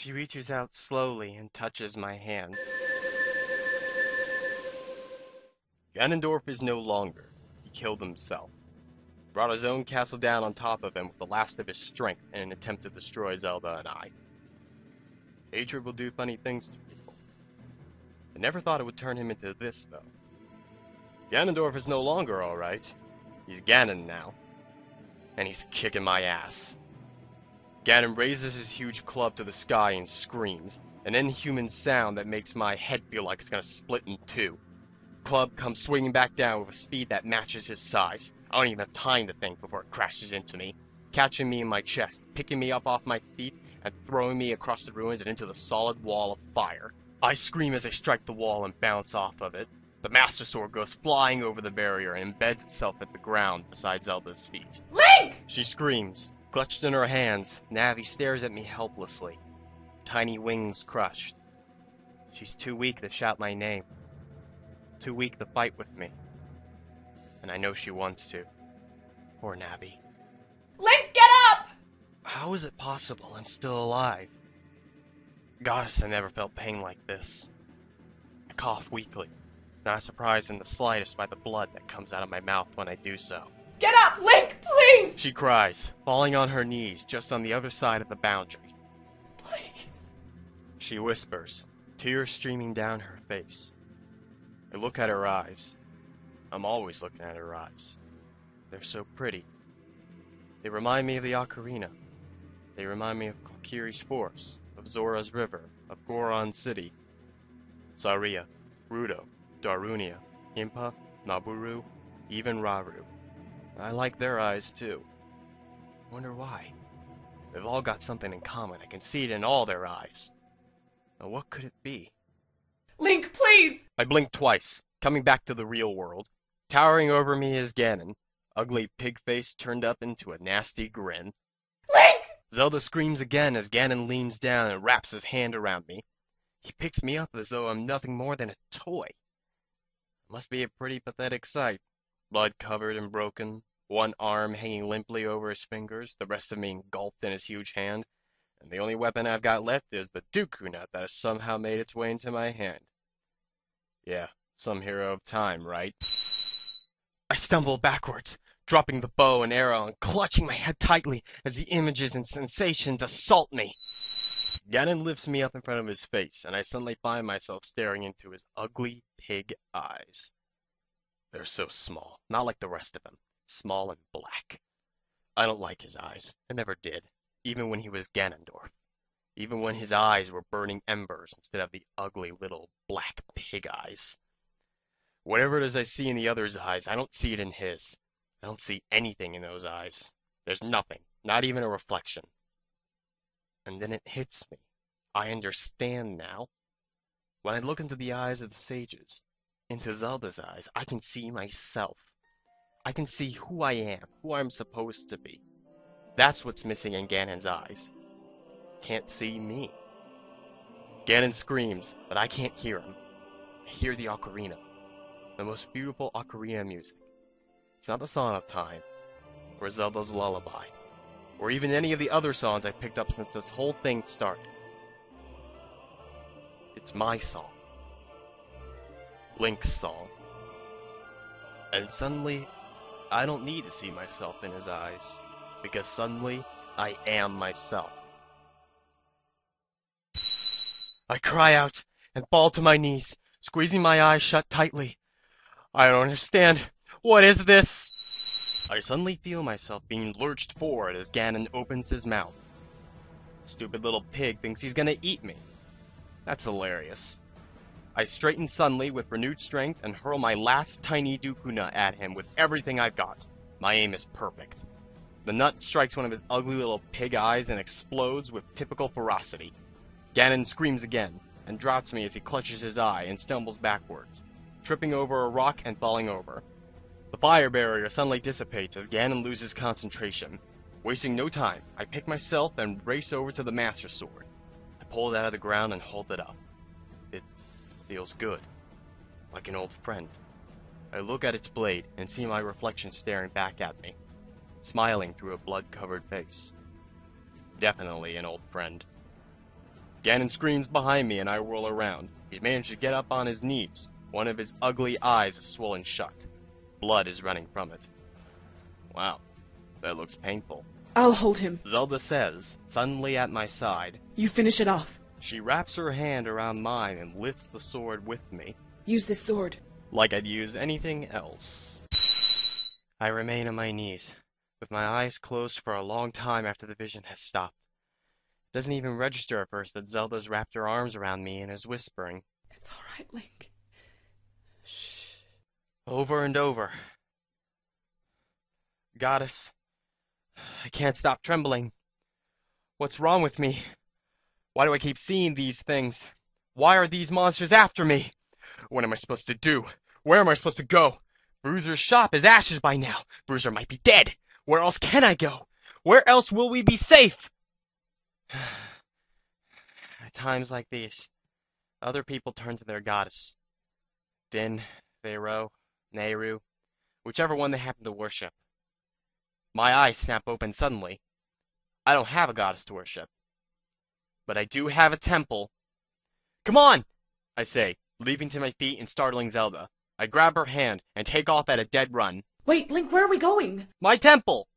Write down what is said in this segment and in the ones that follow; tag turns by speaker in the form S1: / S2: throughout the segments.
S1: She reaches out slowly and touches my hand. Ganondorf is no longer. He killed himself. Brought his own castle down on top of him with the last of his strength in an attempt to destroy Zelda and I. Hatred will do funny things to people. I never thought it would turn him into this, though. Ganondorf is no longer alright. He's Ganon now. And he's kicking my ass. Ganon raises his huge club to the sky and screams, an inhuman sound that makes my head feel like it's gonna split in two. Club comes swinging back down with a speed that matches his size. I don't even have time to think before it crashes into me, catching me in my chest, picking me up off my feet, and throwing me across the ruins and into the solid wall of fire. I scream as I strike the wall and bounce off of it. The Master Sword goes flying over the barrier and embeds itself at the ground beside Zelda's feet.
S2: Link!
S1: She screams. Clutched in her hands, Navi stares at me helplessly. Tiny wings crushed. She's too weak to shout my name. Too weak to fight with me. And I know she wants to. Poor Navi.
S2: Link, get up!
S1: How is it possible I'm still alive? Goddess, I never felt pain like this. I cough weakly, not surprised in the slightest by the blood that comes out of my mouth when I do so.
S2: Get up, Link, please!
S1: She cries, falling on her knees just on the other side of the boundary.
S2: Please.
S1: She whispers, tears streaming down her face. I look at her eyes. I'm always looking at her eyes. They're so pretty. They remind me of the Ocarina. They remind me of Kokiri's Forest, of Zora's River, of Goron City, Saria, Rudo, Darunia, Impa, Naburu, even Rauru. I like their eyes too. Wonder why. They've all got something in common. I can see it in all their eyes. Now what could it be?
S2: Link, please!
S1: I blink twice, coming back to the real world. Towering over me is Ganon, ugly pig face turned up into a nasty grin.
S2: Link!
S1: Zelda screams again as Ganon leans down and wraps his hand around me. He picks me up as though I'm nothing more than a toy. It must be a pretty pathetic sight. Blood covered and broken, one arm hanging limply over his fingers, the rest of me engulfed in his huge hand, and the only weapon I've got left is the Dooku nut that has somehow made its way into my hand. Yeah, some hero of time, right? I stumble backwards, dropping the bow and arrow and clutching my head tightly as the images and sensations assault me. Ganon lifts me up in front of his face, and I suddenly find myself staring into his ugly pig eyes. They're so small, not like the rest of him, small and black. I don't like his eyes. I never did, even when he was Ganondorf. Even when his eyes were burning embers instead of the ugly little black pig eyes. Whatever it is I see in the other's eyes, I don't see it in his. I don't see anything in those eyes. There's nothing, not even a reflection. And then it hits me. I understand now. When I look into the eyes of the sages, into Zelda's eyes, I can see myself. I can see who I am, who I'm supposed to be. That's what's missing in Ganon's eyes. Can't see me. Ganon screams, but I can't hear him. I hear the ocarina. The most beautiful ocarina music. It's not the Song of Time, or Zelda's Lullaby, or even any of the other songs I've picked up since this whole thing started. It's my song. Link's song. And suddenly, I don't need to see myself in his eyes, because suddenly, I am myself. I cry out and fall to my knees, squeezing my eyes shut tightly. I don't understand. What is this? I suddenly feel myself being lurched forward as Ganon opens his mouth. Stupid little pig thinks he's gonna eat me. That's hilarious. I straighten suddenly with renewed strength and hurl my last tiny Dooku nut at him with everything I've got. My aim is perfect. The nut strikes one of his ugly little pig eyes and explodes with typical ferocity. Ganon screams again, and drops me as he clutches his eye and stumbles backwards, tripping over a rock and falling over. The fire barrier suddenly dissipates as Ganon loses concentration. Wasting no time, I pick myself and race over to the Master Sword. I pull it out of the ground and hold it up. It feels good, like an old friend. I look at its blade and see my reflection staring back at me, smiling through a blood-covered face. Definitely an old friend. Ganon screams behind me and I whirl around. He's managed to get up on his knees. One of his ugly eyes is swollen shut. Blood is running from it. Wow, that looks painful.
S2: I'll hold him.
S1: Zelda says, suddenly at my side.
S2: You finish it off.
S1: She wraps her hand around mine and lifts the sword with me.
S2: Use this sword.
S1: Like I'd use anything else. I remain on my knees, with my eyes closed for a long time after the vision has stopped. It doesn't even register at first that Zelda's wrapped her arms around me and is whispering.
S2: It's all right, Link. Shh.
S1: Over and over. Goddess, I can't stop trembling. What's wrong with me? Why do I keep seeing these things? Why are these monsters after me? What am I supposed to do? Where am I supposed to go? Bruiser's shop is ashes by now. Bruiser might be dead. Where else can I go? Where else will we be safe? At times like these, other people turn to their goddess. Din, Pharaoh, Nehru, whichever one they happen to worship. My eyes snap open suddenly. I don't have a goddess to worship. But I do have a temple. Come on, I say, leaping to my feet and startling Zelda. I grab her hand and take off at a dead run.
S2: Wait, Link, where are we going?
S1: My temple!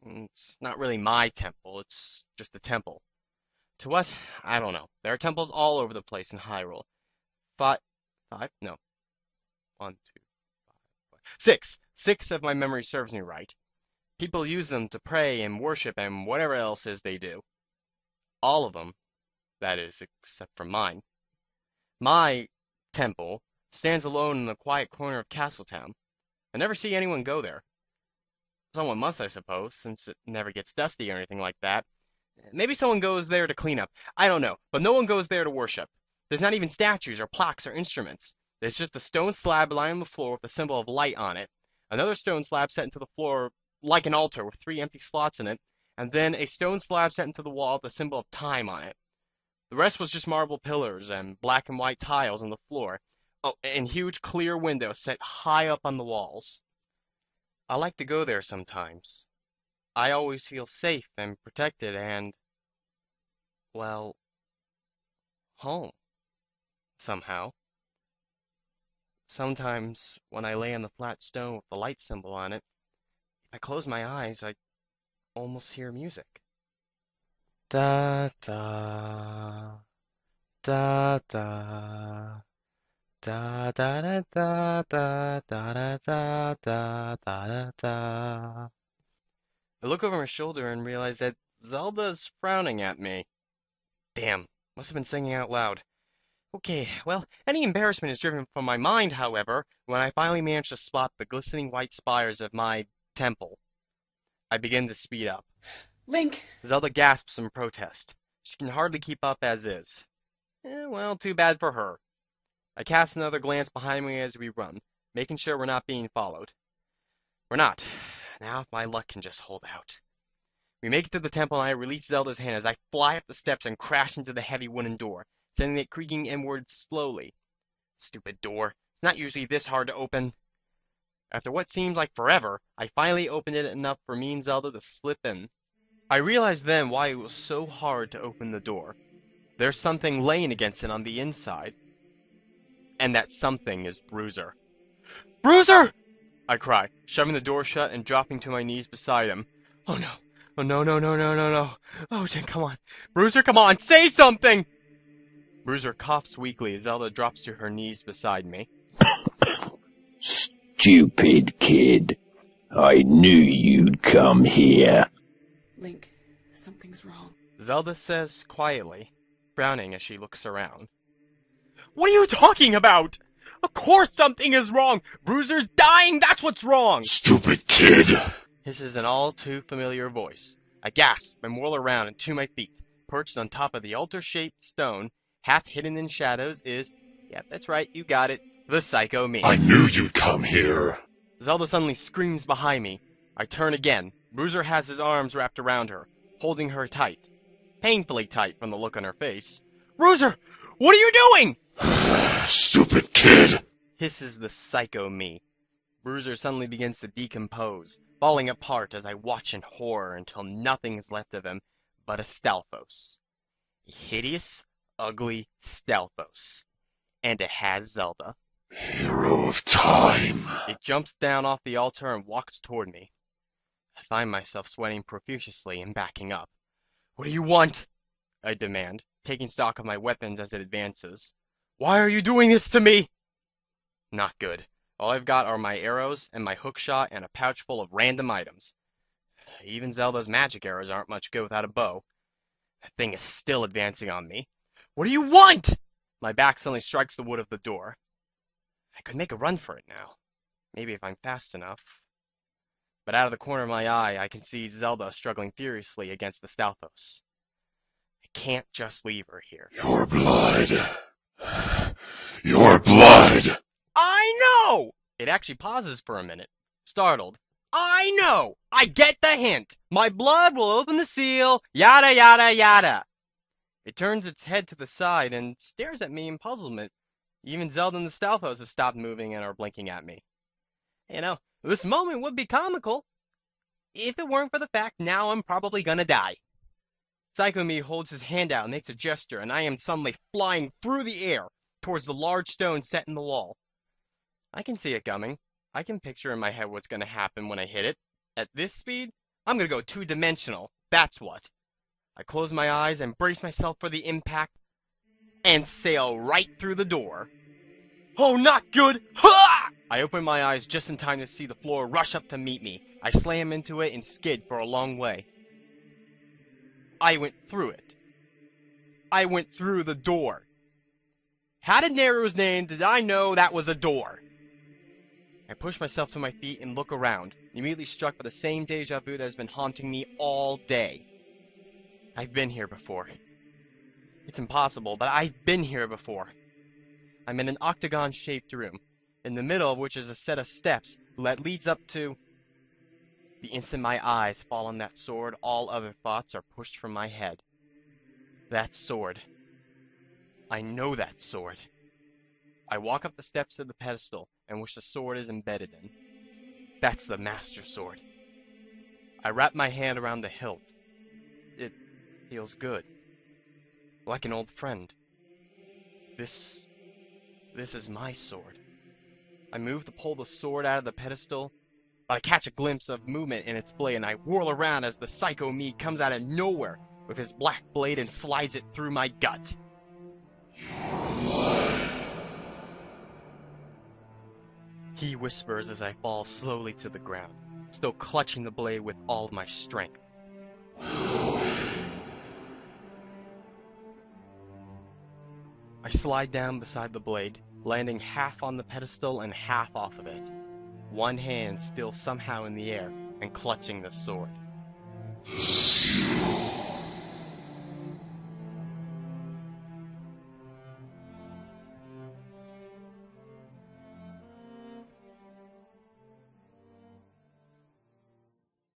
S1: It's not really my temple, it's just a temple. To what? I don't know. There are temples all over the place in Hyrule. Five? No. 1, 2, 5. Six! 6 if my memory serves me right. People use them to pray and worship and whatever else is they do. All of them. That is, except for mine. My temple stands alone in the quiet corner of Castletown. I never see anyone go there. Someone must, I suppose, since it never gets dusty or anything like that. Maybe someone goes there to clean up. I don't know, but no one goes there to worship. There's not even statues or plaques or instruments. There's just a stone slab lying on the floor with a symbol of light on it, another stone slab set into the floor like an altar with 3 empty slots in it, and then a stone slab set into the wall with a symbol of time on it. The rest was just marble pillars and black and white tiles on the floor. Oh, and huge clear windows set high up on the walls. I like to go there sometimes. I always feel safe and protected and, well, home, somehow. Sometimes, when I lay on the flat stone with the light symbol on it, if I close my eyes, I almost hear music. Da da, da da. Da da da da da da da da da da. I look over my shoulder and realize that Zelda's frowning at me. Damn, must have been singing out loud. Okay, well, any embarrassment is driven from my mind, however, when I finally manage to spot the glistening white spires of my temple. I begin to speed up.
S2: Link!
S1: Zelda gasps in protest. She can hardly keep up as is. Well, too bad for her. I cast another glance behind me as we run, making sure we're not being followed. We're not. Now if my luck can just hold out. We make it to the temple and I release Zelda's hand as I fly up the steps and crash into the heavy wooden door, sending it creaking inward slowly. Stupid door. It's not usually this hard to open. After what seemed like forever, I finally opened it enough for me and Zelda to slip in. I realized then why it was so hard to open the door. There's something laying against it on the inside. And that something is Bruiser. Bruiser! I cry, shoving the door shut and dropping to my knees beside him. Oh no. Oh no, no, no, no, no, no. Oh, Jen, come on. Bruiser, come on, say something! Bruiser coughs weakly as Zelda drops to her knees beside me.
S3: Stupid kid. I knew you'd come here.
S2: Link, something's wrong.
S1: Zelda says quietly, frowning as she looks around. What are you talking about? Of course something is wrong! Bruiser's dying, that's what's wrong!
S3: Stupid kid!
S1: Hisses an all too familiar voice. I gasp and whirl around and to my feet. Perched on top of the altar-shaped stone, half hidden in shadows, is, yep, that's right, you got it, the Psycho Me.
S3: I knew you'd come here.
S1: Zelda suddenly screams behind me. I turn again. Bruiser has his arms wrapped around her, holding her tight. Painfully tight from the look on her face. Bruiser! What are you doing?
S3: Stupid kid!
S1: Hisses the Psycho Me. Bruiser suddenly begins to decompose, falling apart as I watch in horror until nothing is left of him but a Stalfos. A hideous, ugly Stalfos. And it has Zelda.
S3: Hero of time.
S1: It jumps down off the altar and walks toward me. I find myself sweating profusely and backing up. What do you want? I demand, taking stock of my weapons as it advances. Why are you doing this to me? Not good. All I've got are my arrows and my hookshot and a pouch full of random items. Even Zelda's magic arrows aren't much good without a bow. That thing is still advancing on me. What do you want? My back suddenly strikes the wood of the door. I could make a run for it now. Maybe if I'm fast enough. But out of the corner of my eye, I can see Zelda struggling furiously against the Stalfos. I can't just leave her here.
S3: Your blood. Your blood.
S1: I know! It actually pauses for a minute, startled. I know! I get the hint! My blood will open the seal, yada yada yada. It turns its head to the side and stares at me in puzzlement. Even Zelda and the Stalfos have stopped moving and are blinking at me. You know, this moment would be comical if it weren't for the fact now I'm probably gonna die. Psycho Me holds his hand out and makes a gesture, and I am suddenly flying through the air towards the large stone set in the wall. I can see it coming. I can picture in my head what's gonna happen when I hit it. At this speed, I'm gonna go two-dimensional, that's what. I close my eyes and brace myself for the impact, and sail right through the door. Oh, not good! Ha! I open my eyes just in time to see the floor rush up to meet me. I slam into it and skid for a long way. I went through it. I went through the door. How did Neru's name did I know that was a door? I push myself to my feet and look around, immediately struck by the same deja vu that has been haunting me all day. I've been here before. It's impossible, but I've been here before. I'm in an octagon-shaped room, in the middle of which is a set of steps that leads up to... The instant my eyes fall on that sword, all other thoughts are pushed from my head. That sword. I know that sword. I walk up the steps to the pedestal, and which the sword is embedded in. That's the Master Sword. I wrap my hand around the hilt. It feels good. Like an old friend. This is my sword. I move to pull the sword out of the pedestal, but I catch a glimpse of movement in its blade, and I whirl around as the Psycho Me comes out of nowhere with his black blade and slides it through my gut. He whispers as I fall slowly to the ground, still clutching the blade with all my strength. I slide down beside the blade, landing half on the pedestal and half off of it, one hand still somehow in the air and clutching the sword.
S3: The